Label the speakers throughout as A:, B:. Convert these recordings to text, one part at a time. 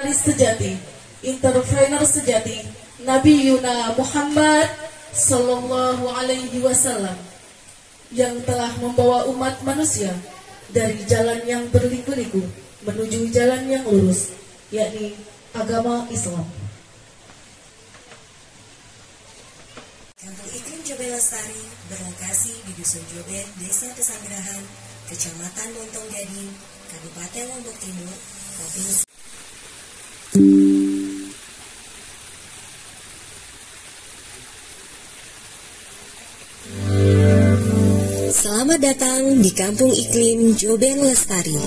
A: sejati, entrepreneur sejati, Nabi Yuna Muhammad Sallallahu Alaihi Wasallam yang telah membawa umat manusia dari jalan yang berliku-liku menuju jalan yang lurus, yakni agama Islam.
B: Kampung Iklim Joben Lestari berlokasi di Dusun Joben, Desa Pesanggerahan, Kecamatan Montong Gading, Kabupaten Lombok Timur, Provinsi. Selamat datang di Kampung Iklim Joben Lestari.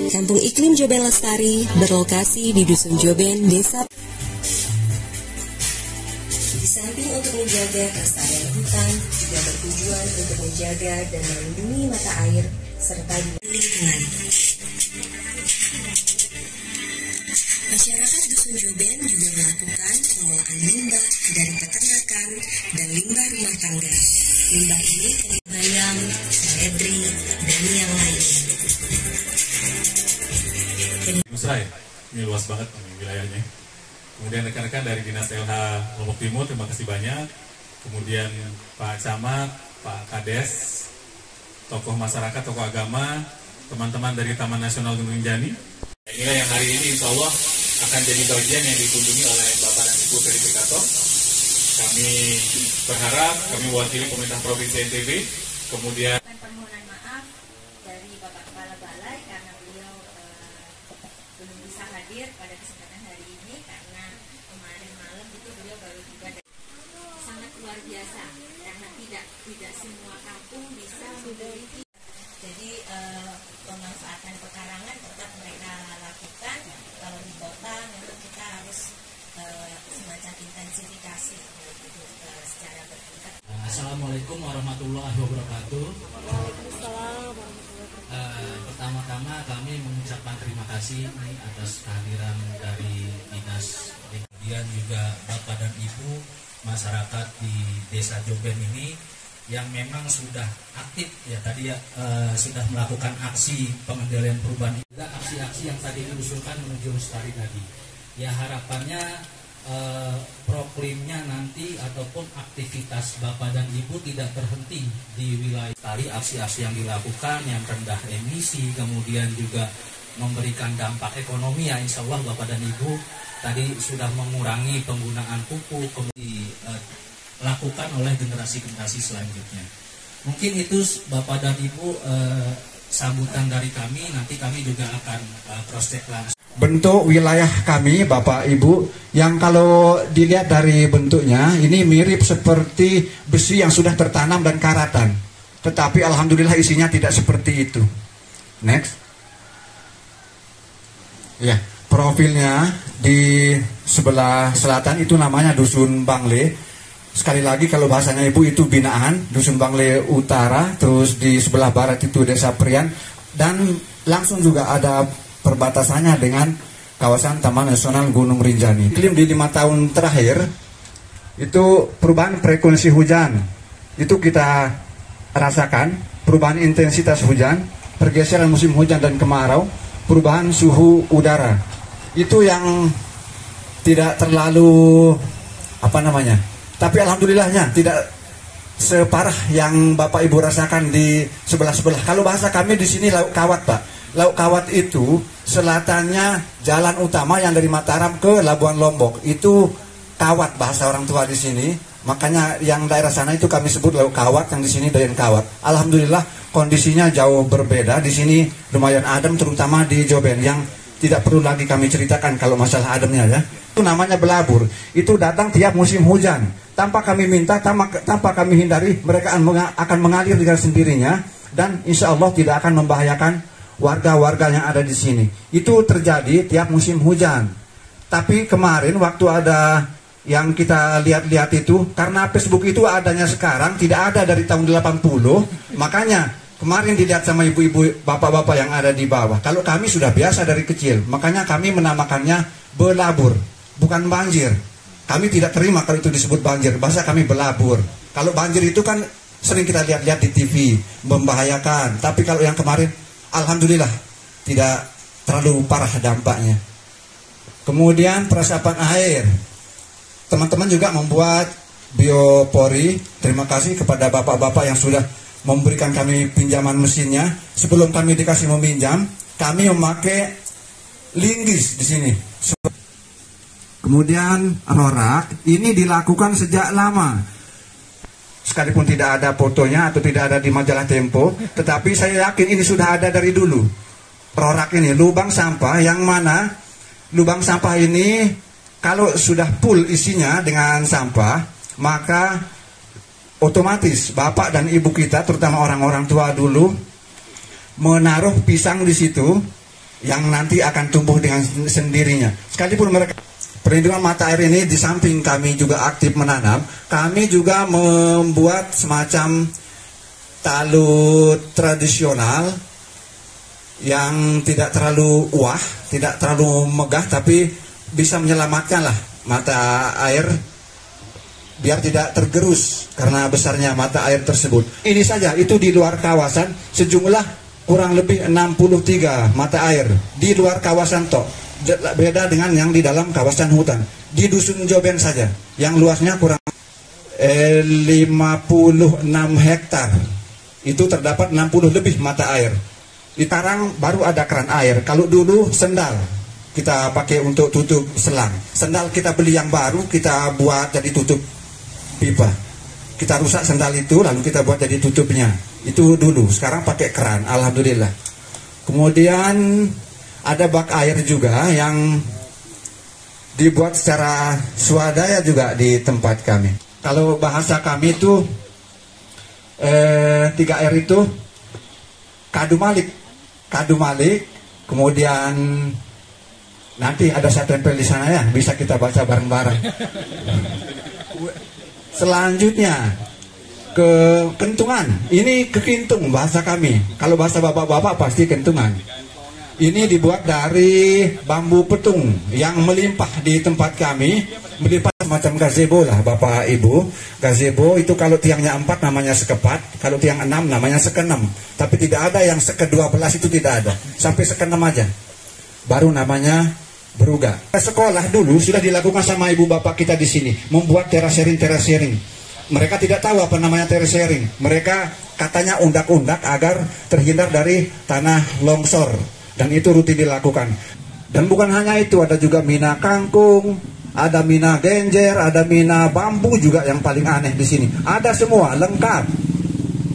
B: Kampung Iklim Joben Lestari berlokasi di Dusun Joben, Desa. Di samping untuk menjaga kelestarian hutan, juga bertujuan untuk menjaga dan melindungi mata air serta lingkungan. Masyarakat Dusun Joben juga melakukan pengolahan limbah dari peternakan dan limbah rumah tangga. Limbah ini bayam, seledri, dan yang lain.
C: Musra ya? Ini luas banget ini wilayahnya. Kemudian rekan-rekan dari Dinas LH Lombok Timur, terima kasih banyak. Kemudian Pak Camat, Pak Kades, tokoh masyarakat, tokoh agama, teman-teman dari Taman Nasional Gunung Rinjani. Inilah yang hari ini insya Allah akan jadi bagian yang dikunjungi oleh Bapak dan Ibu verifikator. Kami berharap, kami mewakili pemerintah Provinsi NTB, kemudian
D: permohonan maaf dari Bapak Kepala Balai karena beliau belum bisa hadir pada kesempatan hari ini karena kemarin malam itu beliau baru tiba. Sangat luar biasa karena tidak semua kampung bisa memiliki.
B: Jadi pemanfaatan pekarangan tetap mereka lakukan. Kalau di kota memang kita harus semacam intensifikasi secara bertingkat.
E: Assalamualaikum warahmatullahi wabarakatuh. Pertama-tama kami mengucapkan terima kasih atas kehadiran dari dinas, kemudian juga Bapak dan Ibu masyarakat di Desa Joben ini yang memang sudah aktif ya tadi ya sudah melakukan aksi pengendalian perubahan, juga aksi-aksi yang tadi diusulkan menuju lestari tadi. Ya harapannya proklimnya nanti ataupun aktivitas Bapak dan Ibu tidak terhenti di wilayah lestari. Aksi-aksi yang dilakukan yang rendah emisi, kemudian juga memberikan dampak ekonomi ya insya Allah Bapak dan Ibu tadi sudah mengurangi penggunaan pupuk, lakukan oleh generasi-generasi selanjutnya. Mungkin itu Bapak dan Ibu sambutan dari kami, nanti kami juga akan cross check langsung.
F: Bentuk wilayah kami Bapak Ibu yang kalau dilihat dari bentuknya ini mirip seperti besi yang sudah tertanam dan karatan. Tetapi alhamdulillah isinya tidak seperti itu. Next. Ya, profilnya di sebelah selatan itu namanya Dusun Bangle. Sekali lagi kalau bahasanya Ibu itu binaan, Dusun Bangle Utara, terus di sebelah barat itu Desa Prian, dan langsung juga ada perbatasannya dengan kawasan Taman Nasional Gunung Rinjani. Iklim di 5 tahun terakhir itu perubahan frekuensi hujan, itu kita rasakan, perubahan intensitas hujan, pergeseran musim hujan dan kemarau, perubahan suhu udara. Itu yang tidak terlalu tapi alhamdulillahnya tidak separah yang Bapak Ibu rasakan di sebelah-sebelah. Kalau bahasa kami di sini Laut Kawat, Pak. Laut Kawat itu selatannya jalan utama yang dari Mataram ke Labuan Lombok. Itu Kawat bahasa orang tua di sini. Makanya yang daerah sana itu kami sebut Laut Kawat, yang di sini Dayan Kawat. Alhamdulillah kondisinya jauh berbeda. Di sini lumayan adem, terutama di Joben yang tidak perlu lagi kami ceritakan kalau masalah ademnya ya. Itu namanya belabur. Itu datang tiap musim hujan. Tanpa kami minta, tanpa kami hindari, mereka akan mengalir dengan sendirinya dan insya Allah tidak akan membahayakan warga-warga yang ada di sini. Itu terjadi tiap musim hujan. Tapi kemarin waktu ada yang kita lihat-lihat itu, karena Facebook itu adanya sekarang, tidak ada dari tahun 80, makanya kemarin dilihat sama ibu-ibu, bapak-bapak yang ada di bawah. Kalau kami sudah biasa dari kecil, makanya kami menamakannya belabur, bukan banjir. Kami tidak terima kalau itu disebut banjir, bahasa kami belabur. Kalau banjir itu kan sering kita lihat-lihat di TV, membahayakan. Tapi kalau yang kemarin, alhamdulillah, tidak terlalu parah dampaknya. Kemudian peresapan air. Teman-teman juga membuat biopori. Terima kasih kepada bapak-bapak yang sudah memberikan kami pinjaman mesinnya. Sebelum kami dikasih meminjam, kami memakai linggis di sini. Kemudian rorak ini dilakukan sejak lama. Sekalipun tidak ada fotonya atau tidak ada di majalah Tempo, tetapi saya yakin ini sudah ada dari dulu. Rorak ini lubang sampah, yang mana lubang sampah ini kalau sudah full isinya dengan sampah, maka otomatis bapak dan ibu kita, terutama orang-orang tua dulu, menaruh pisang di situ yang nanti akan tumbuh dengan sendirinya. Sekalipun mereka perlindungan mata air ini, di samping kami juga aktif menanam, kami juga membuat semacam talut tradisional yang tidak terlalu wah, tidak terlalu megah, tapi bisa menyelamatkan lah mata air biar tidak tergerus karena besarnya mata air tersebut. Ini saja, itu di luar kawasan sejumlah kurang lebih 63 mata air di luar kawasan tok. Beda dengan yang di dalam kawasan hutan. Di Dusun Joben saja yang luasnya kurang 56 hektar, itu terdapat 60 lebih mata air. Sekarang baru ada keran air. Kalau dulu sendal kita pakai untuk tutup selang. Sendal kita beli yang baru, kita buat jadi tutup pipa. Kita rusak sendal itu, lalu kita buat jadi tutupnya. Itu dulu. Sekarang pakai keran, alhamdulillah. Kemudian ada bak air juga yang dibuat secara swadaya juga di tempat kami. Kalau bahasa kami itu 3R itu kadu malik, kemudian nanti ada saya tempel di sana ya, bisa kita baca bareng-bareng. Selanjutnya kentungan, ini kekintung bahasa kami. Kalau bahasa bapak-bapak pasti kentungan. Ini dibuat dari bambu petung yang melimpah di tempat kami, melimpah semacam gazebo lah Bapak Ibu. Gazebo itu kalau tiangnya 4 namanya sekepat, kalau tiang 6 namanya sekenem. Tapi tidak ada yang seke-12, itu tidak ada. Sampai sekenem aja, baru namanya beruga. Sekolah dulu sudah dilakukan sama ibu bapak kita di sini, membuat terasering. Mereka tidak tahu apa namanya terasering. Mereka katanya undak-undak agar terhindar dari tanah longsor. Dan itu rutin dilakukan. Dan bukan hanya itu, ada juga mina kangkung, ada mina genjer, ada mina bambu juga yang paling aneh di sini. Ada semua, lengkap.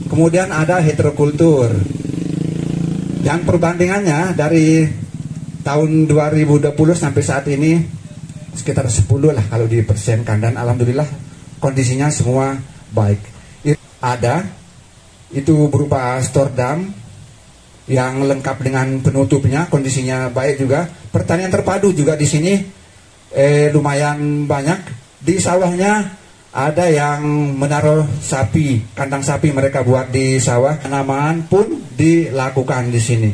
F: Kemudian ada heterokultur. Dan perbandingannya dari tahun 2020 sampai saat ini sekitar 10 lah kalau dipersenkan. Dan alhamdulillah kondisinya semua baik. Ada, itu berupa stordam yang lengkap dengan penutupnya, kondisinya baik juga. Pertanian terpadu juga di sini lumayan banyak. Di sawahnya ada yang menaruh sapi, kandang sapi mereka buat di sawah. Tanaman pun dilakukan di sini.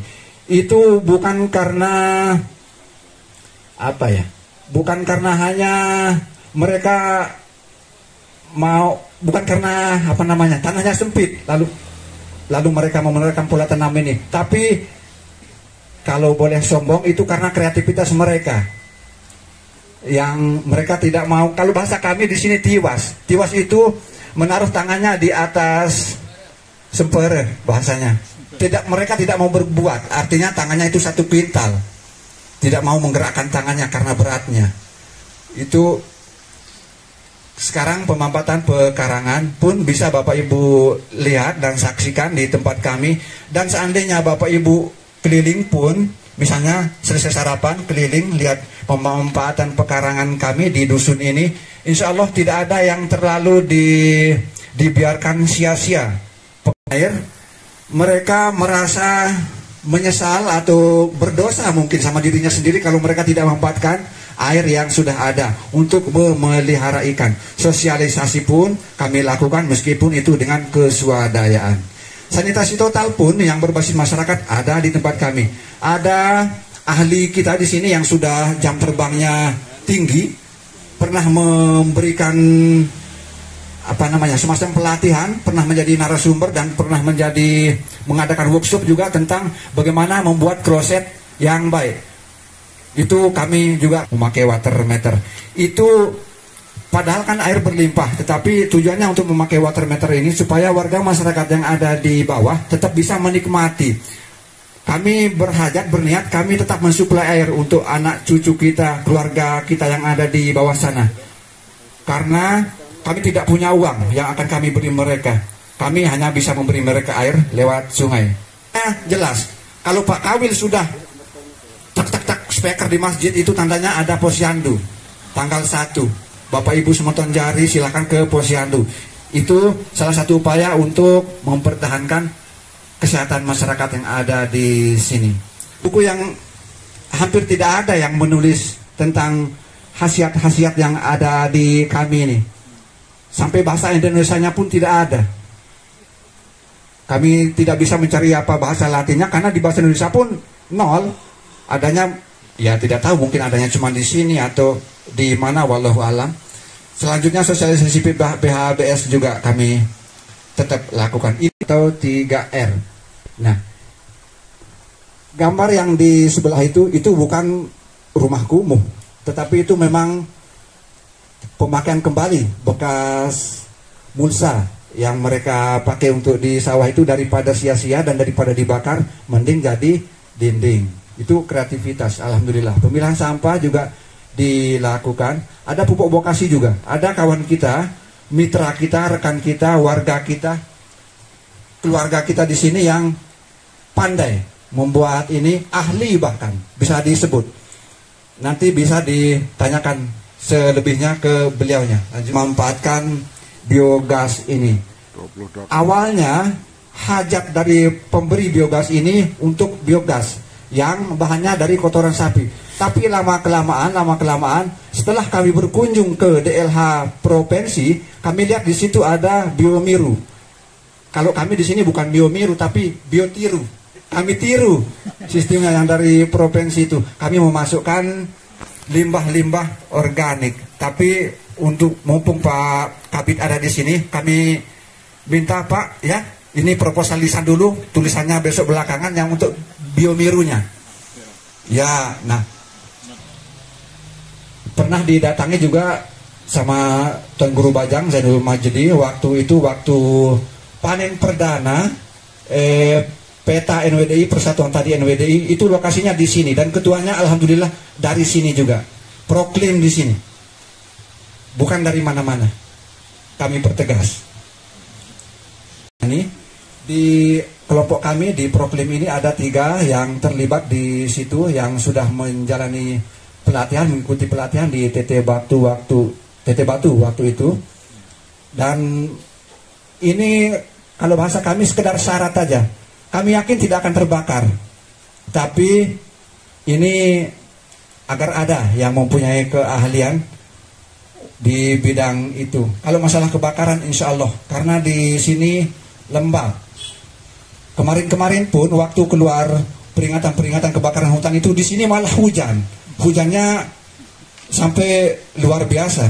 F: Itu bukan karena apa ya? Bukan karena hanya mereka mau, bukan karena apa namanya, tanahnya sempit lalu mereka mau menerapkan pola tanam ini. Tapi kalau boleh sombong, itu karena kreativitas mereka yang mereka tidak mau. Kalau bahasa kami di sini tiwas. Tiwas itu menaruh tangannya di atas sempere bahasanya. Mereka tidak mau berbuat. Artinya tangannya itu 1 kuintal. Tidak mau menggerakkan tangannya karena beratnya. Itu sekarang pemampatan pekarangan pun bisa Bapak Ibu lihat dan saksikan di tempat kami. Dan seandainya Bapak Ibu keliling pun, misalnya selesai sarapan keliling lihat pemampatan pekarangan kami di dusun ini, insya Allah tidak ada yang terlalu dibiarkan sia-sia. Air, mereka merasa menyesal atau berdosa mungkin sama dirinya sendiri kalau mereka tidak memanfaatkan air yang sudah ada untuk memelihara ikan. Sosialisasi pun kami lakukan meskipun itu dengan keswadayaan. Sanitasi total pun yang berbasis masyarakat ada di tempat kami. Ada ahli kita di sini yang sudah jam terbangnya tinggi, pernah memberikan semacam pelatihan, pernah menjadi narasumber dan pernah mengadakan workshop juga tentang bagaimana membuat kloset yang baik. Itu kami juga memakai water meter. Itu padahal kan air berlimpah, tetapi tujuannya untuk memakai water meter ini supaya warga masyarakat yang ada di bawah tetap bisa menikmati. Kami berhajat, berniat, kami tetap mensuplai air untuk anak cucu kita, keluarga kita yang ada di bawah sana. Karena kami tidak punya uang yang akan kami beri mereka. Kami hanya bisa memberi mereka air lewat sungai. Jelas, kalau Pak Kawil sudah tak speaker di masjid, itu tandanya ada posyandu. Tanggal 1, Bapak Ibu Semeton Jari silakan ke posyandu. Itu salah satu upaya untuk mempertahankan kesehatan masyarakat yang ada di sini. Buku yang hampir tidak ada yang menulis tentang khasiat-khasiat yang ada di kami ini. Sampai bahasa Indonesianya pun tidak ada. Kami tidak bisa mencari apa bahasa Latinnya karena di bahasa Indonesia pun nol. Adanya ya tidak tahu, mungkin adanya cuma di sini atau di mana, wallahu alam. Selanjutnya sosialisasi BHBS juga kami tetap lakukan. Itu 3R. Nah, gambar yang di sebelah itu bukan rumah kumuh, tetapi itu memang pemakaian kembali bekas mulsa yang mereka pakai untuk di sawah itu. Daripada sia-sia dan daripada dibakar, mending jadi dinding. Itu kreativitas, alhamdulillah. Pemilahan sampah juga dilakukan. Ada pupuk vokasi juga. Ada kawan kita, mitra kita, rekan kita, warga kita, keluarga kita di sini yang pandai membuat ini, ahli bahkan bisa disebut. Nanti bisa ditanyakan selebihnya ke beliaunya. Memanfaatkan biogas ini. Awalnya hajat dari pemberi biogas ini untuk biogas yang bahannya dari kotoran sapi. Tapi lama kelamaan setelah kami berkunjung ke DLH provinsi, kami lihat di situ ada biomiru. Kalau kami di sini bukan biomiru tapi biotiru. Kami tiru sistemnya yang dari provinsi itu. Kami memasukkan limbah-limbah organik. Tapi untuk mumpung Pak Kabid ada di sini, kami minta Pak ya, ini proposal lisan dulu, tulisannya besok belakangan yang untuk biomirunya. Ya, nah pernah didatangi juga sama Tuan Guru Bajang Zainul Majdi waktu panen perdana peta NWDI, Persatuan Tadi NWDI, itu lokasinya di sini dan ketuanya alhamdulillah dari sini juga. Proklim di sini. Bukan dari mana-mana. Kami pertegas. Ini di kelompok kami di Proklim ini ada 3 yang terlibat di situ, yang sudah menjalani pelatihan, mengikuti pelatihan di TT Batu waktu itu. Dan ini kalau bahasa kami sekedar syarat aja. Kami yakin tidak akan terbakar. Tapi ini agar ada yang mempunyai keahlian di bidang itu. Kalau masalah kebakaran insya Allah, karena di sini lembab. Kemarin pun waktu keluar peringatan kebakaran hutan itu, di sini malah hujan. Hujannya sampai luar biasa.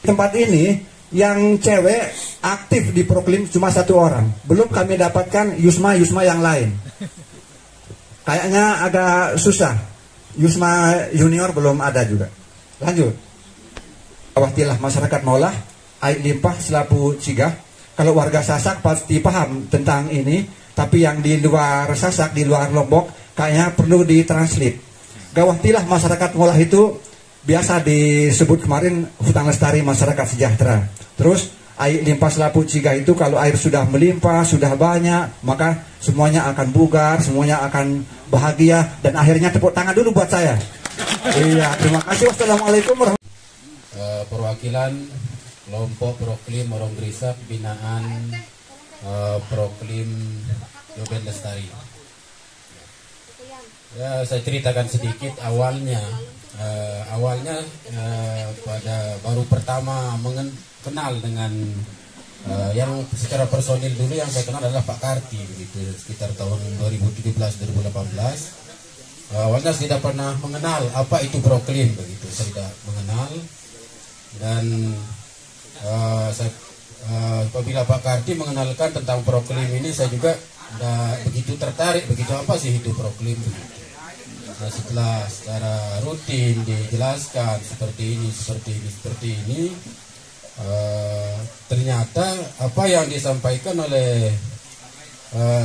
F: Tempat ini yang cewek aktif di Proklim cuma 1 orang. Belum kami dapatkan Yusma yang lain. Kayaknya agak susah. Yusma Junior belum ada juga. Lanjut. Awatilah masyarakat Maulah, air limpah selapu cigah. Kalau warga Sasak pasti paham tentang ini, tapi yang di luar Sasak, di luar Lombok, kayaknya perlu ditranslate. Gawatilah masyarakat Maulah itu biasa disebut kemarin hutan lestari masyarakat sejahtera. Terus air limpah selapu cigah itu kalau air sudah melimpah, sudah banyak, maka semuanya akan bugar, semuanya akan bahagia, dan akhirnya tepuk tangan dulu buat saya. Iya, terima kasih. Wassalamualaikum warahmatullahi wabarakatuh.
G: Perwakilan kelompok Proklim Morong Grisak binaan Proklim Yoben Lestari. Ya, saya ceritakan sedikit awalnya. Pada baru pertama kenal dengan yang secara personil dulu yang saya kenal adalah Pak Karti begitu, sekitar tahun 2017-2018. Awalnya saya tidak pernah mengenal apa itu Proklim begitu, saya tidak mengenal. Dan apabila Pak Karti mengenalkan tentang Proklim ini, saya juga begitu tertarik begitu, apa sih itu Proklim begitu. Nah, setelah secara rutin dijelaskan seperti ini, ternyata apa yang disampaikan oleh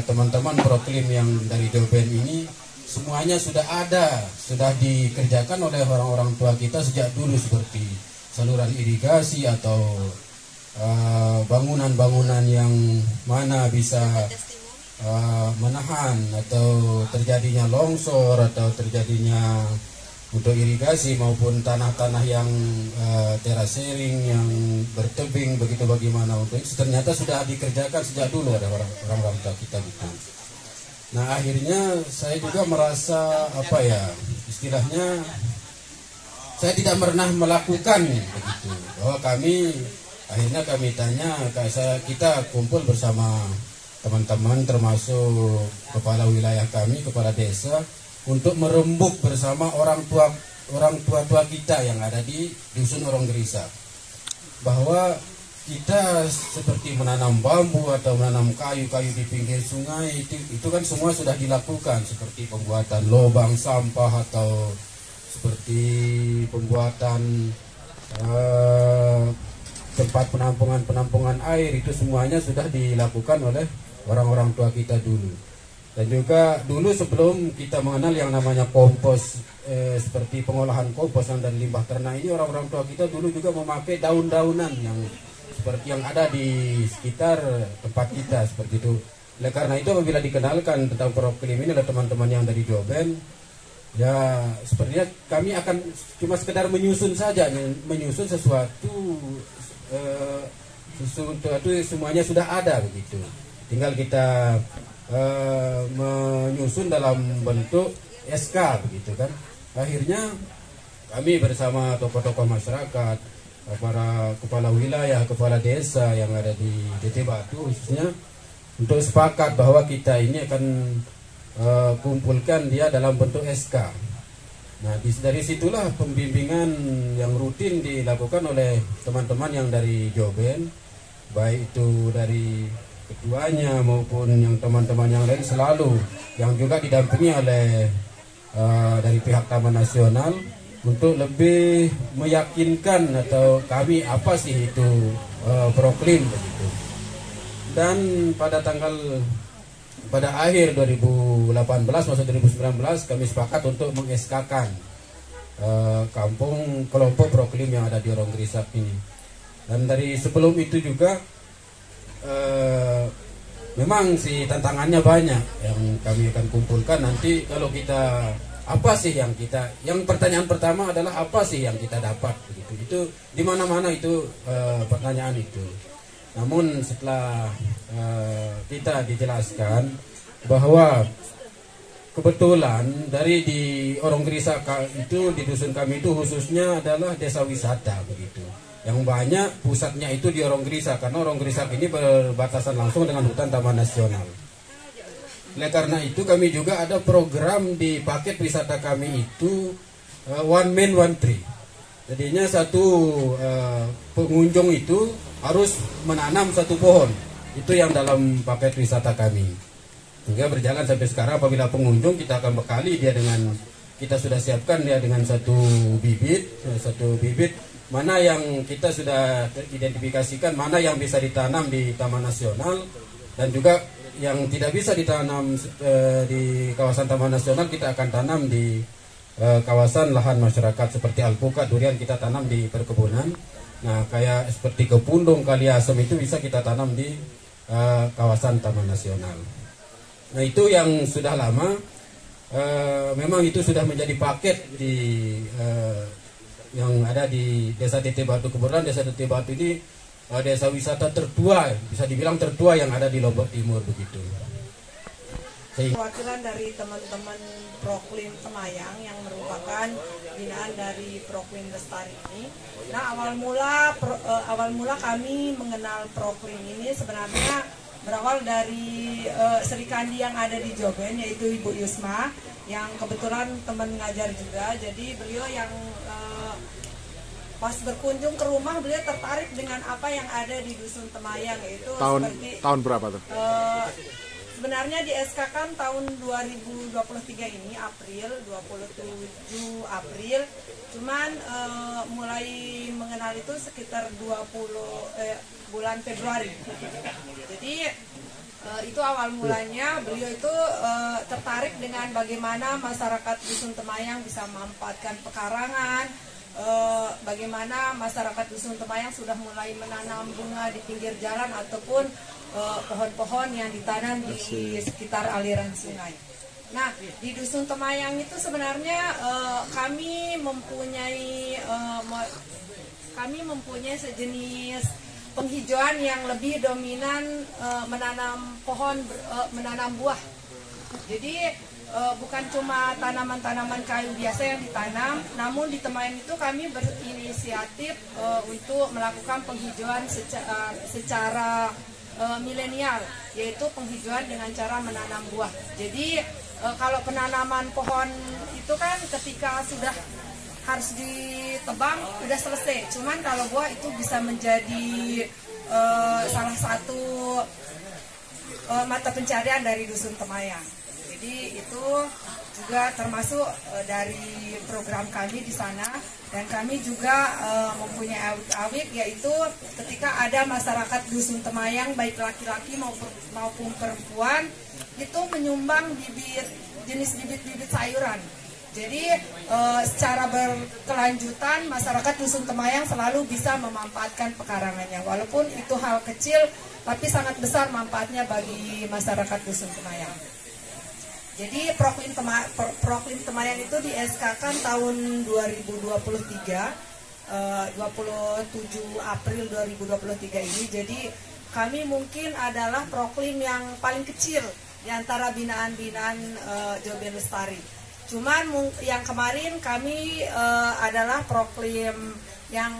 G: teman-teman Proklim yang dari Joben ini semuanya sudah ada, sudah dikerjakan oleh orang-orang tua kita sejak dulu, seperti saluran irigasi atau bangunan-bangunan yang mana bisa menahan atau terjadinya longsor atau terjadinya untuk irigasi maupun tanah-tanah yang terasering yang bertebing begitu, bagaimana untuk itu ternyata sudah dikerjakan sejak dulu ada orang-orang tua kita gitu. Nah, akhirnya saya juga merasa apa ya, istilahnya saya tidak pernah melakukan begitu, bahwa akhirnya kami tanya, kita kumpul bersama teman-teman termasuk kepala wilayah kami, kepala desa, untuk merembuk bersama orang tua kita yang ada di dusun Orong Gerisa, bahwa kita seperti menanam bambu atau menanam kayu-kayu di pinggir sungai itu kan semua sudah dilakukan, seperti pembuatan lubang sampah atau seperti pembuatan tempat penampungan air, itu semuanya sudah dilakukan oleh orang-orang tua kita dulu. Dan juga dulu sebelum kita mengenal yang namanya kompos, seperti pengolahan kompos yang dari limbah ternak ini, orang-orang tua kita dulu juga memakai daun-daunan yang seperti yang ada di sekitar tempat kita, seperti itu. Oleh karena itu apabila dikenalkan tentang Proklim ini oleh teman-teman yang dari Joben, ya sepertinya kami akan cuma sekedar menyusun saja, menyusun sesuatu semuanya sudah ada begitu. Tinggal kita menyusun dalam bentuk SK begitu kan. Akhirnya kami bersama tokoh-tokoh masyarakat, para kepala wilayah, kepala desa yang ada di DT Batu khususnya, untuk sepakat bahwa kita ini akan kumpulkan dia dalam bentuk SK. Nah, dari situlah pembimbingan yang rutin dilakukan oleh teman-teman yang dari Joben, baik itu dari ketuanya maupun yang teman-teman yang lain, selalu yang juga didampingi oleh dari pihak Taman Nasional untuk lebih meyakinkan atau kami apa sih itu Proklim begitu. Dan pada akhir 2018 masuk 2019 kami sepakat untuk meng-SK-kan kampung kelompok Proklim yang ada di Orong Gerisa ini. Dan dari sebelum itu juga memang sih tantangannya banyak yang kami akan kumpulkan nanti. Kalau kita apa sih yang pertanyaan pertama adalah apa sih yang kita dapat begitu. Itu di mana-mana itu pertanyaan itu. Namun setelah kita dijelaskan bahwa kebetulan dari di Orong Gerisa itu, di dusun kami itu khususnya adalah desa wisata begitu. Yang banyak pusatnya itu di Orong Gerisa, karena Orong Gerisa ini berbatasan langsung dengan hutan Taman Nasional. Oleh karena itu kami juga ada program di paket wisata kami itu one man one tree. Jadinya satu pengunjung itu harus menanam satu pohon. Itu yang dalam paket wisata kami. Hingga berjalan sampai sekarang, apabila pengunjung kita akan bekali dia dengan, kita sudah siapkan dia dengan satu bibit mana yang kita sudah identifikasikan, mana yang bisa ditanam di Taman Nasional dan juga yang tidak bisa ditanam di kawasan Taman Nasional, kita akan tanam di kawasan lahan masyarakat seperti alpukat, durian kita tanam di perkebunan. Nah, kayak seperti kepundung, kali asem itu bisa kita tanam di kawasan Taman Nasional. Nah, itu yang sudah lama, memang itu sudah menjadi paket di yang ada di Desa DT Batu. Kebetulan Desa DT Batu ini desa wisata tertua, bisa dibilang tertua yang ada di Lombok Timur begitu.
H: Perwakilan dari teman-teman Proklim Temayang yang merupakan binaan dari Proklim Lestari ini. Nah, awal mula kami mengenal Proklim ini sebenarnya berawal dari Sri Kandi yang ada di Joben, yaitu Ibu Yusma, yang kebetulan teman ngajar juga. Jadi beliau yang pas berkunjung ke rumah, beliau tertarik dengan apa yang ada di dusun Temayang, yaitu
I: tahun berapa tuh?
H: sebenarnya di SK-kan tahun 2023 ini April, 27 April. Cuman mulai mengenal itu sekitar bulan Februari. Jadi itu awal mulanya beliau itu tertarik dengan bagaimana masyarakat Dusun Temayang bisa memanfaatkan pekarangan, bagaimana masyarakat Dusun Temayang sudah mulai menanam bunga di pinggir jalan ataupun pohon-pohon yang ditanam di sekitar aliran sungai. Nah, di Dusun Temayang itu sebenarnya kami mempunyai sejenis penghijauan yang lebih dominan menanam buah. Jadi bukan cuma tanaman-tanaman kayu biasa yang ditanam, namun di Temayang itu kami berinisiatif untuk melakukan penghijauan secara milenial, yaitu penghijauan dengan cara menanam buah. Jadi kalau penanaman pohon itu kan ketika sudah harus ditebang udah selesai. Cuman kalau buah itu bisa menjadi salah satu mata pencarian dari Dusun Temayang. Jadi itu juga termasuk dari program kami di sana, dan kami juga mempunyai awik, yaitu ketika ada masyarakat Dusun Temayang baik laki-laki maupun perempuan itu menyumbang jenis bibit-bibit sayuran. Jadi secara berkelanjutan masyarakat Dusun Temayang selalu bisa memanfaatkan pekarangannya, walaupun itu hal kecil tapi sangat besar manfaatnya bagi masyarakat Dusun Temayang. Jadi Proklim Temayang itu di SK-kan tahun 2023, 27 April 2023 ini. Jadi kami mungkin adalah proklim yang paling kecil di antara binaan-binaan Joben Lestari. Cuman yang kemarin kami adalah proklim yang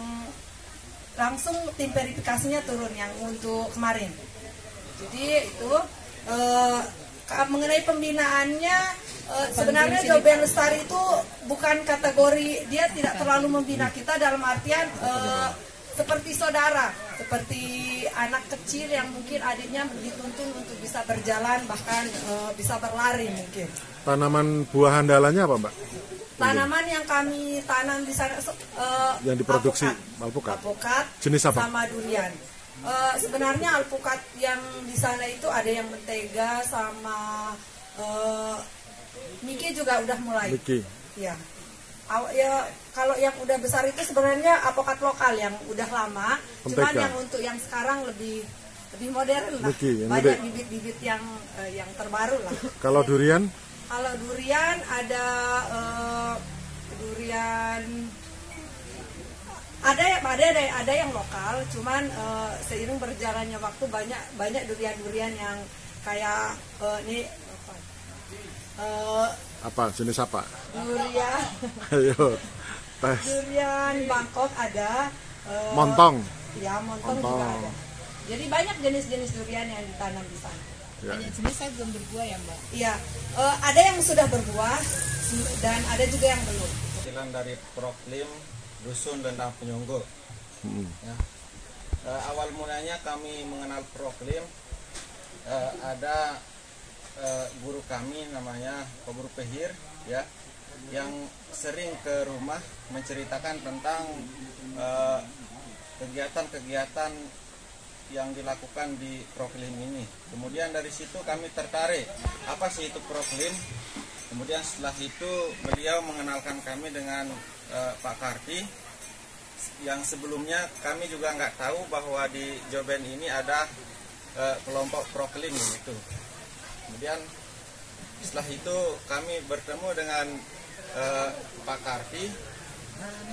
H: langsung tim verifikasinya turun yang untuk kemarin. Jadi itu mengenai pembinaannya sebenarnya Joben Lestari itu bukan kategori, dia tidak terlalu membina kita dalam artian seperti saudara, seperti anak kecil yang mungkin adiknya dituntun untuk bisa berjalan, bahkan bisa berlari mungkin.
I: Tanaman buah andalanya apa, Mbak?
H: Tanaman yang kami tanam di sana
I: yang diproduksi alpukat. Jenis apa?
H: Sama durian. Sebenarnya alpukat yang di sana itu ada yang mentega sama Miki juga udah mulai.
I: Miki.
H: Ya. Kalau yang udah besar itu sebenarnya alpukat lokal yang udah lama.
I: Mentega.
H: Cuman yang untuk yang sekarang lebih modern lah.
I: Miki,
H: banyak bibit-bibit yang terbaru lah.
I: Kalau durian?
H: Kalau durian ada durian ada yang lokal, cuman seiring berjalannya waktu banyak durian-durian yang kayak ini
I: apa jenis apa?
H: Durian.
I: Ayo tes.
H: Durian Bangkok ada.
I: Montong.
H: Ya, montong juga ada. Jadi banyak jenis-jenis durian yang ditanam di sana.
I: Ya.
D: Banyak jenis saya belum berbuah ya, Mbak?
H: Iya, ada yang sudah berbuah dan ada juga yang belum.
J: Kecilan dari Proklim Dusun Dendang Penyonggo. Ya. Awal mulanya kami mengenal Proklim, ada guru kami namanya Pak Guru Pehir, ya, yang sering ke rumah menceritakan tentang kegiatan-kegiatan yang dilakukan di Proklim ini. Kemudian dari situ kami tertarik, apa sih itu Proklim? Kemudian setelah itu beliau mengenalkan kami dengan Pak Karti, yang sebelumnya kami juga nggak tahu bahwa di Joben ini ada kelompok Proklim gitu. Kemudian setelah itu kami bertemu dengan Pak Karti,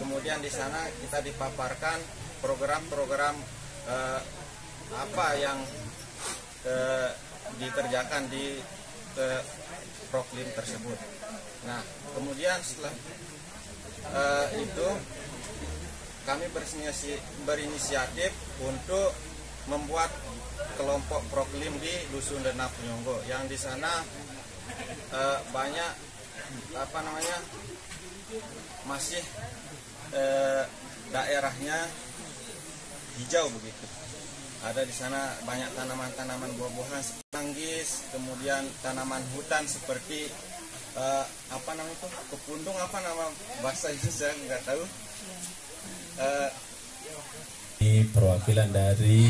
J: kemudian di sana kita dipaparkan program-program apa yang dikerjakan di Proklim tersebut. Nah, kemudian setelah itu kami berinisiatif untuk membuat kelompok Proklim di Dusun Dendang Penyonggo, yang di sana banyak masih daerahnya hijau begitu. Ada di sana banyak tanaman-tanaman buah-buahan manggis, kemudian tanaman hutan seperti apa namanya itu, kepundung, apa nama bahasa itu saya nggak tahu.
K: Ini perwakilan dari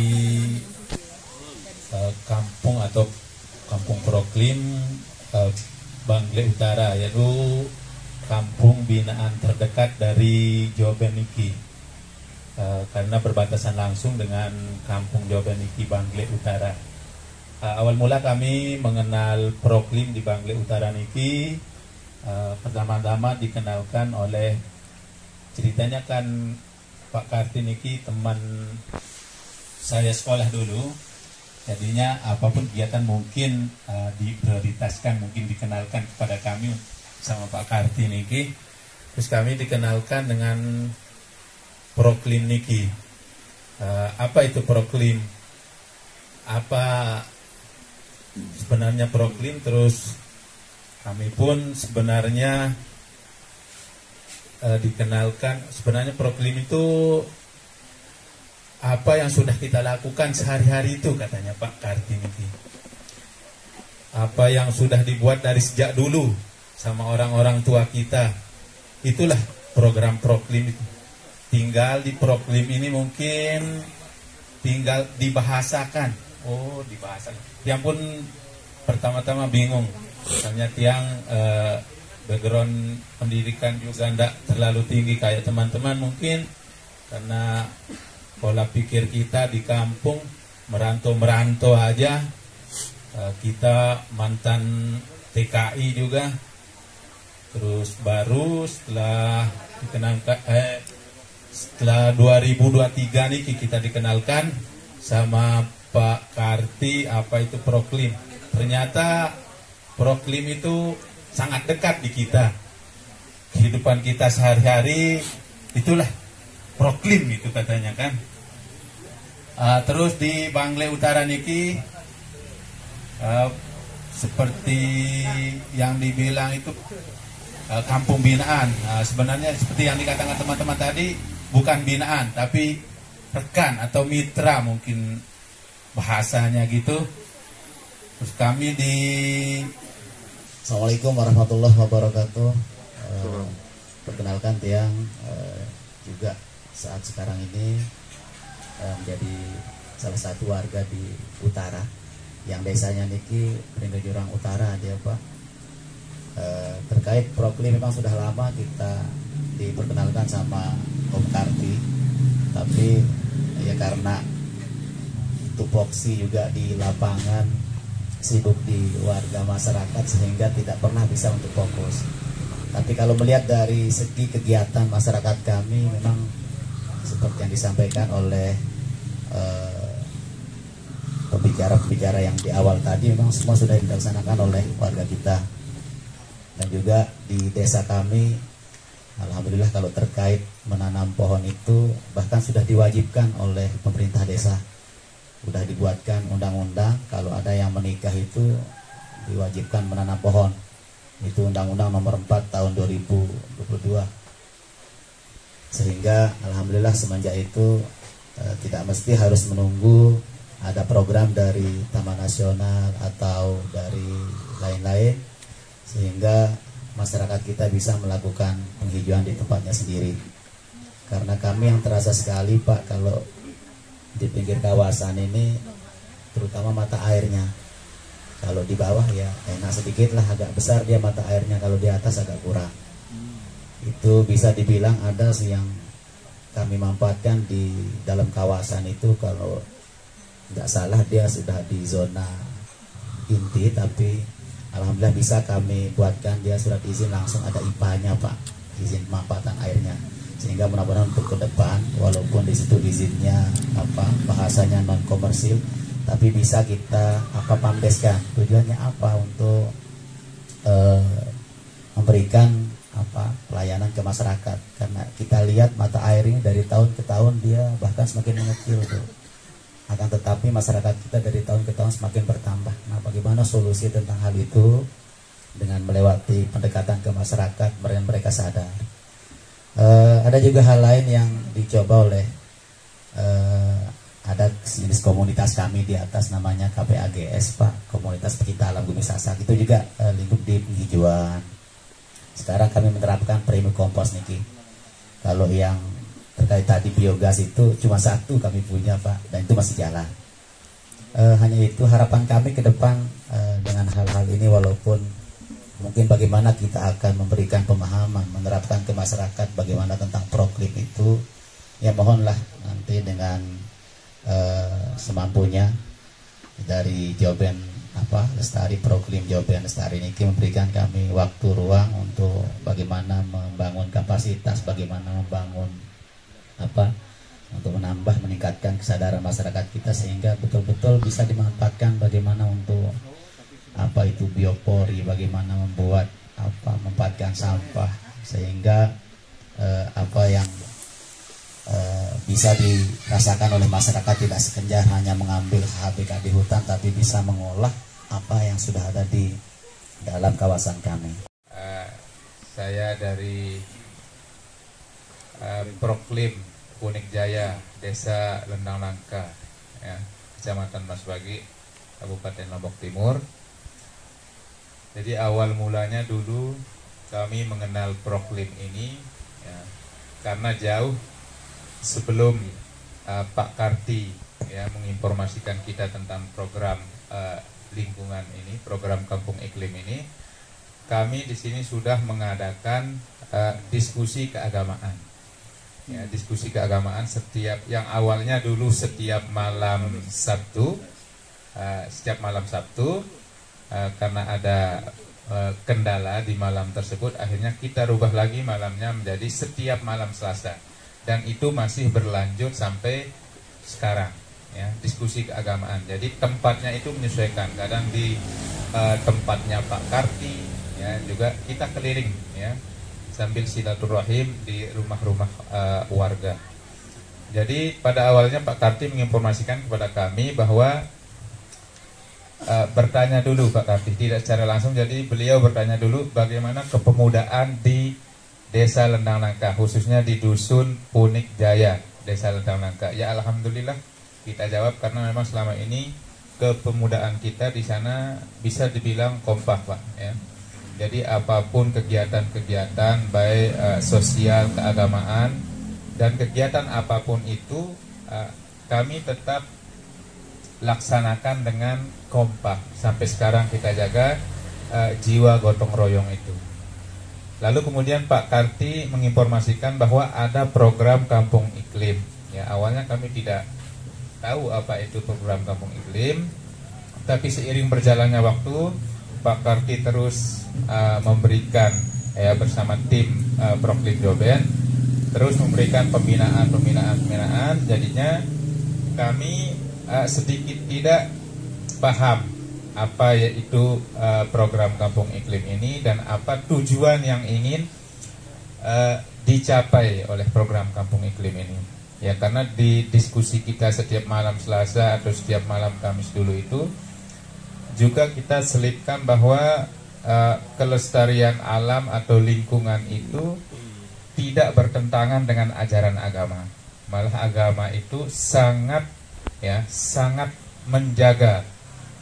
K: kampung atau kampung Proklim Bangle Utara, yaitu kampung binaan terdekat dari Jobeniki, karena berbatasan langsung dengan kampung Jobeniki Bangle Utara. Awal mula kami mengenal Proklim di Bangle Utara niki, pertama-tama dikenalkan oleh, ceritanya kan Pak Karti niki teman saya sekolah dulu, jadinya apapun kegiatan mungkin diprioritaskan, mungkin dikenalkan kepada kami sama Pak Karti niki. Terus kami dikenalkan dengan Proklim niki. Apa itu Proklim? Apa sebenarnya Proklim? Terus kami pun sebenarnya dikenalkan, sebenarnya Proklim itu apa yang sudah kita lakukan sehari-hari itu, katanya Pak Karti niki. Apa yang sudah dibuat dari sejak dulu sama orang-orang tua kita, itulah program Proklim itu. Tinggal di Proklim ini mungkin tinggal dibahasakan. Oh, dibahasakan. Yang pun pertama-tama bingung, misalnya tiang background pendidikan juga tidak terlalu tinggi kayak teman-teman mungkin, karena pola pikir kita di kampung merantau-merantau aja. Kita mantan TKI juga, terus baru setelah dikenalkan setelah 2023 nih kita dikenalkan sama Pak Karti apa itu Proklim. Ternyata Proklim itu sangat dekat di kita, kehidupan kita sehari-hari itulah Proklim itu katanya kan. Terus di Bangle Utara niki seperti yang dibilang itu kampung binaan. Sebenarnya seperti yang dikatakan teman-teman tadi, bukan binaan tapi rekan atau mitra mungkin bahasanya gitu. Terus kami di
L: Assalamualaikum warahmatullahi wabarakatuh. Perkenalkan tiang juga saat sekarang ini menjadi salah satu warga di Utara, yang desanya niki Pringgajurang Utara dia Pak. Terkait Proklim memang sudah lama kita diperkenalkan sama Om Karti, tapi ya karena tupoksi juga di lapangan, sibuk di warga masyarakat sehingga tidak pernah bisa untuk fokus. Tapi kalau melihat dari segi kegiatan masyarakat kami, memang seperti yang disampaikan oleh pembicara-pembicara yang di awal tadi, memang semua sudah dilaksanakan oleh warga kita. Dan juga di desa kami, alhamdulillah kalau terkait menanam pohon itu bahkan sudah diwajibkan oleh pemerintah desa. Sudah dibuatkan undang-undang kalau ada yang menikah itu diwajibkan menanam pohon. Itu Undang-Undang Nomor 4 Tahun 2022. Sehingga alhamdulillah semenjak itu tidak mesti harus menunggu ada program dari Taman Nasional atau dari lain-lain, sehingga masyarakat kita bisa melakukan penghijauan di tempatnya sendiri. Karena kami yang terasa sekali Pak, kalau di pinggir kawasan ini terutama mata airnya, kalau di bawah ya enak sedikit lah, agak besar dia mata airnya, kalau di atas agak kurang. Itu bisa dibilang ada yang kami manfaatkan di dalam kawasan itu, kalau nggak salah dia sudah di zona inti, tapi alhamdulillah bisa kami buatkan dia surat izin langsung, ada IPA-nya Pak, izin pemanfaatan airnya. Sehingga mudah-mudahan untuk ke depan, walaupun di situ izinnya bahasanya non komersil, tapi bisa kita pamdeskan. Tujuannya apa? Untuk memberikan pelayanan ke masyarakat. Karena kita lihat mata air ini dari tahun ke tahun dia bahkan semakin mengecil tuh. Akan tetapi masyarakat kita dari tahun ke tahun semakin bertambah. Nah, bagaimana solusi tentang hal itu? Dengan melewati pendekatan ke masyarakat, mereka sadar. Ada juga hal lain yang dicoba oleh ada jenis komunitas kami di atas namanya KPAGS Pak, Komunitas Pecinta Alam Bumi Sasak, itu juga lingkup di penghijauan. Sekarang kami menerapkan premium kompos niki. Kalau yang terkait tadi biogas itu cuma satu kami punya Pak, dan itu masih jalan. Hanya itu harapan kami ke depan dengan hal-hal ini, walaupun mungkin bagaimana kita akan memberikan pemahaman, menerapkan ke masyarakat bagaimana tentang proklim itu, ya mohonlah nanti dengan semampunya dari Joben Lestari, Proklim Joben Lestari ini memberikan kami waktu ruang untuk bagaimana membangun kapasitas, bagaimana membangun untuk menambah, meningkatkan kesadaran masyarakat kita sehingga betul-betul bisa dimanfaatkan bagaimana untuk itu biopori, bagaimana membuat memanfaatkan sampah sehingga yang bisa dirasakan oleh masyarakat tidak sekedar hanya mengambil HBK di hutan, tapi bisa mengolah apa yang sudah ada di dalam kawasan kami.
K: Saya dari Proklim Kunik Jaya, Desa Lendang Nangka, ya, Kecamatan Masbagi, Kabupaten Lombok Timur. Jadi awal mulanya dulu kami mengenal Proklim ini ya, karena jauh sebelum Pak Karti ya menginformasikan kita tentang program lingkungan ini, program Kampung Iklim ini, kami di sini sudah mengadakan diskusi keagamaan. Ya, diskusi keagamaan setiap yang awalnya dulu setiap malam Sabtu, karena ada kendala di malam tersebut, akhirnya kita rubah lagi malamnya menjadi setiap malam Selasa, dan itu masih berlanjut sampai sekarang ya, diskusi keagamaan. Jadi tempatnya itu menyesuaikan, kadang di tempatnya Pak Karti ya, juga kita keliling ya sambil silaturahim di rumah-rumah warga. Jadi pada awalnya Pak Karti menginformasikan kepada kami bahwa bertanya dulu Pak Karti, tidak secara langsung, jadi beliau bertanya dulu bagaimana kepemudaan di Desa Lendang Nangka, khususnya di Dusun Punik Jaya, Desa Lendang Nangka. Ya alhamdulillah kita jawab, karena memang selama ini kepemudaan kita di sana bisa dibilang kompak Pak ya. Jadi apapun kegiatan-kegiatan baik sosial, keagamaan, dan kegiatan apapun itu kami tetap laksanakan dengan kompak. Sampai sekarang kita jaga jiwa gotong royong itu. Lalu kemudian Pak Karti menginformasikan bahwa ada program Kampung Iklim. Ya, awalnya kami tidak tahu apa itu program Kampung Iklim, tapi seiring berjalannya waktu Pak Karti terus memberikan bersama tim Proklim Joben terus memberikan pembinaan, jadinya kami sedikit tidak paham apa yaitu program Kampung Iklim ini dan apa tujuan yang ingin dicapai oleh program Kampung Iklim ini. Ya, karena di diskusi kita setiap malam Selasa atau setiap malam Kamis dulu itu juga kita selipkan bahwa kelestarian alam atau lingkungan itu tidak bertentangan dengan ajaran agama. Malah agama itu sangat menjaga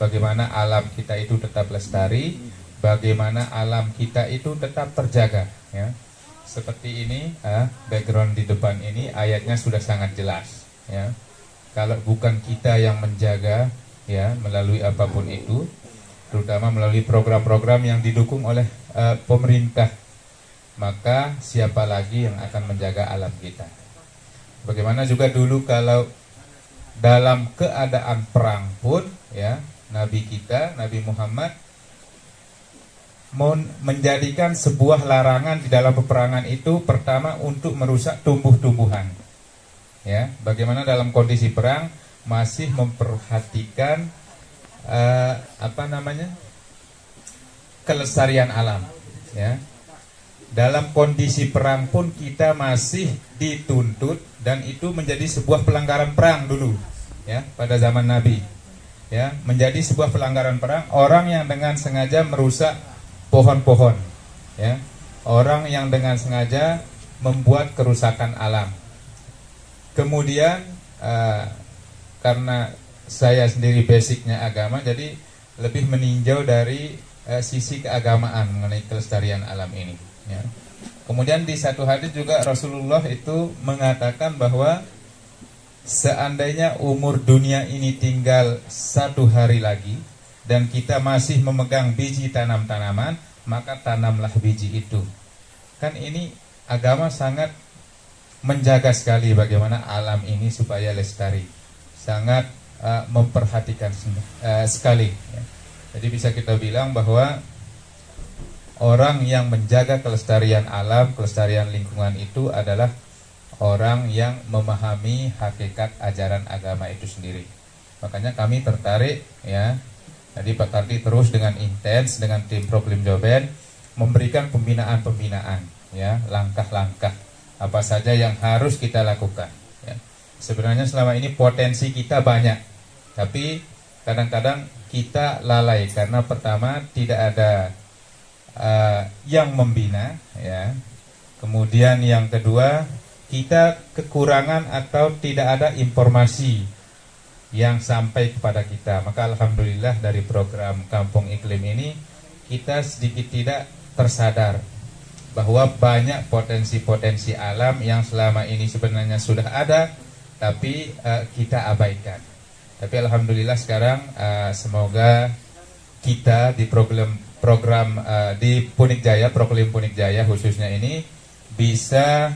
K: bagaimana alam kita itu tetap lestari, bagaimana alam kita itu tetap terjaga ya. Seperti ini background di depan ini ayatnya sudah sangat jelas ya. Kalau bukan kita yang menjaga ya melalui apapun itu, terutama melalui program-program yang didukung oleh pemerintah, maka siapa lagi yang akan menjaga alam kita? Bagaimana juga dulu kalau dalam keadaan perang pun ya, Nabi kita, Nabi Muhammad menjadikan sebuah larangan di dalam peperangan itu pertama untuk merusak tumbuh-tumbuhan. Ya, bagaimana dalam kondisi perang masih memperhatikan kelestarian alam ya. Dalam kondisi perang pun kita masih dituntut, dan itu menjadi sebuah pelanggaran perang dulu ya pada zaman Nabi ya, menjadi sebuah pelanggaran perang orang yang dengan sengaja merusak pohon-pohon ya, orang yang dengan sengaja membuat kerusakan alam. Kemudian karena saya sendiri basicnya agama, jadi lebih meninjau dari sisi keagamaan mengenai kelestarian alam ini. Ya. Kemudian di satu hadis juga Rasulullah itu mengatakan bahwa seandainya umur dunia ini tinggal 1 hari lagi dan kita masih memegang biji tanam-tanaman, maka tanamlah biji itu. Kan ini agama sangat menjaga sekali bagaimana alam ini supaya lestari, sangat memperhatikan sekali. Ya. Jadi bisa kita bilang bahwa orang yang menjaga kelestarian alam, kelestarian lingkungan itu adalah orang yang memahami hakikat ajaran agama itu sendiri. Makanya kami tertarik, ya. Jadi Pak Kardi terus dengan intens dengan tim Proklim Joben memberikan pembinaan-pembinaan, ya, langkah-langkah apa saja yang harus kita lakukan. Ya. Sebenarnya selama ini potensi kita banyak, tapi kadang-kadang kita lalai karena pertama tidak ada yang membina, ya. Kemudian yang kedua, kita kekurangan atau tidak ada informasi yang sampai kepada kita. Maka alhamdulillah dari program Kampung Iklim ini kita sedikit tidak tersadar bahwa banyak potensi-potensi alam yang selama ini sebenarnya sudah ada, tapi kita abaikan. Tapi alhamdulillah sekarang semoga kita di program di Punik Jaya, Proklim Punik Jaya khususnya ini bisa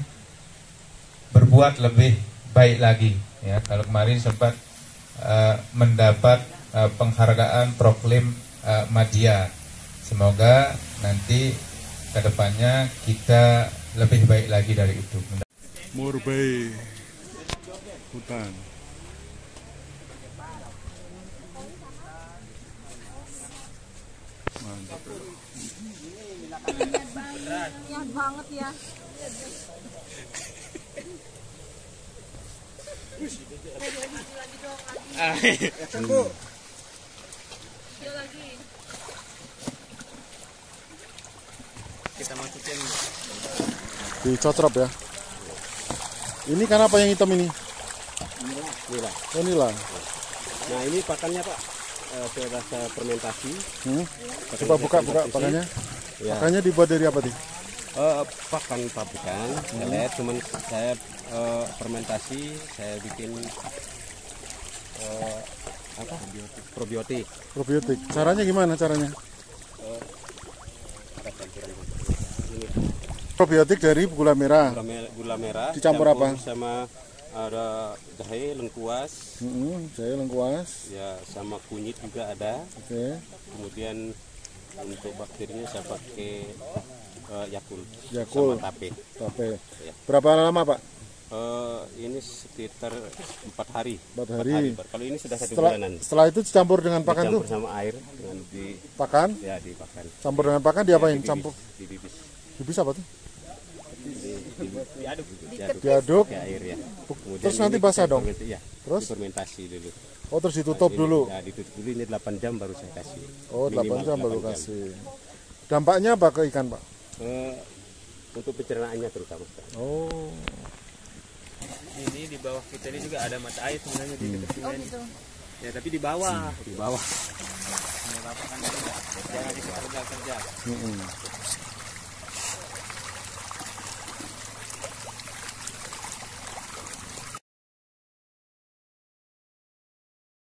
K: berbuat lebih baik lagi. Ya, kalau kemarin sempat mendapat penghargaan Proklim Madya, semoga nanti kedepannya kita lebih baik lagi dari itu.
I: Murbei hutan. Mantap.
M: Niat banget ya.
J: Kita masukin
I: Dicotrop ya. Ini kan apa yang hitam ini?
N: Nila.
I: Oh, nila.
N: Nah ini pakannya Pak, saya rasa fermentasi.
I: Coba buka pakannya.
N: Ya.
I: Pakannya dibuat dari apa, Ti?
N: Pakan pabrikan, pelet, cuman saya fermentasi, saya bikin probiotik.
I: Probiotik. Caranya gimana caranya? Probiotik dari gula merah.
N: Gula merah.
I: Dicampur apa?
N: Sama ada jahe lengkuas.
I: Jahe lengkuas.
N: Ya, sama kunyit juga ada.
I: Oke.
N: Kemudian untuk bakterinya saya pakai Yakult.
I: Yakult.
N: Sama tape.
I: Tape.
N: Ya.
I: Berapa lama, Pak?
N: Ini sekitar 4 hari.
I: 4 hari.
N: Kalau ini sudah 1 bulanan.
I: Setelah itu dicampur dengan pakan tuh?
N: Dicampur sama air dengan di
I: pakan?
N: Ya, di pakan.
I: Campur dengan pakan diapain? Campur.
N: Dibibis.
I: Bibis apa tuh?
N: Diaduk ke air ya.
I: Terus nanti basah dong?
N: Ya.
I: Terus?
N: Fermentasi dulu.
I: Oh, terus ditutup dulu?
N: Ya, ditutup dulu, ini 8 jam baru saya kasih.
I: Oh, 8 jam baru kasih. Dampaknya apa ke ikan, Pak?
N: Untuk pencernaannya terutama.
I: Oh.
O: Ini di bawah kita ini juga ada mata air sebenarnya di dekat sungai. Gitu. Ya, tapi di bawah.
N: Di bawah.
O: Ini Bapak kan jangan kerja.